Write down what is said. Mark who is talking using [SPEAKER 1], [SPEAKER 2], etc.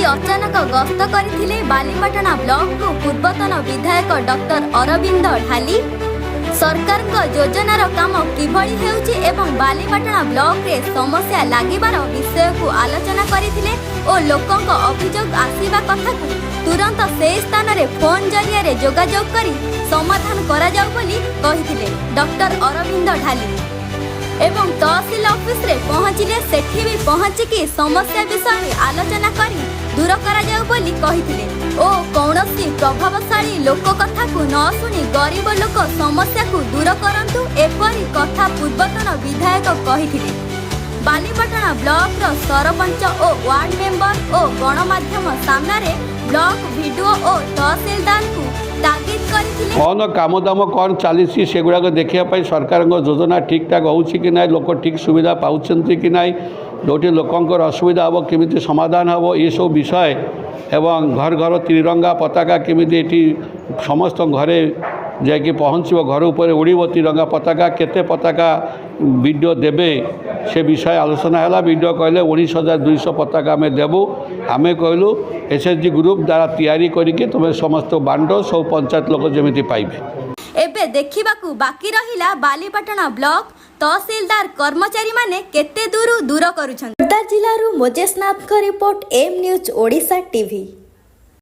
[SPEAKER 1] अचानक गस्त करथिले बालीपाटना ब्लॉक को पूर्वतन विधायक डॉक्टर अरविंद ढाली। सरकार का योजनार काम किभଳି हेउछि एवं बालीपाटना ब्लॉक रे समस्या लागिबार विषय को आलोचना करथिले और लोकंक अभियोग आसीबा कथा को तुरंत से स्थान रे फोन जरिया रे जोगाजोग करी समाधान करा जाउ बोली कहिथिले डॉक्टर अरविंद ढाली। एवं तहसील ऑफिस रे पहुँचिले सेठी भी पहुँचिकी समस्या विषय में आलोचना करी दूर करा जाउ बोली कहिथिले ओ कौनसी प्रभावशाली लोक कथा को न सुनी गरीब लोक समस्या को दूर करंतु एपरी कथा पूर्वतन विधायक कहिथिले। बालीपाटना ब्लॉक रो सरपंच और वार्ड मेंबर और गणमाध्यम सामने ब्लॉक वीडियो और तहसीलदार को ताकीद करथिले।
[SPEAKER 2] कौन काम दाम कौन चली से गुड़ाक देखा सरकार योजना ठीक ठाक हो कि ना, लोक ठीक सुविधा पाँच कि ना, जो लोकंर असुविधा हम केमी समाधान हम ये सब विषय एवं घर घर तिरंगा पताका केमी समस्त घरे जाकि पहुँचो घर उपर उड़ब तिरंगा पताका केते पताका वीडियो देवे से विषय आलोचना है। वीडियो कहले 19,200 पताका आम देवु। आम कहलु एसएचजी ग्रुप द्वारा तैयारी करके तुम समस्त बांड सब पंचायत लोक जमी पाइबे।
[SPEAKER 1] एबे देखिबाकू बाकी रहिला बालीपाटना ब्लॉक तहसीलदार कर्मचारी माने केते दूर करुछन। खोर्धा जिल्लारू मोजेश नाथक report M news Odisha TV.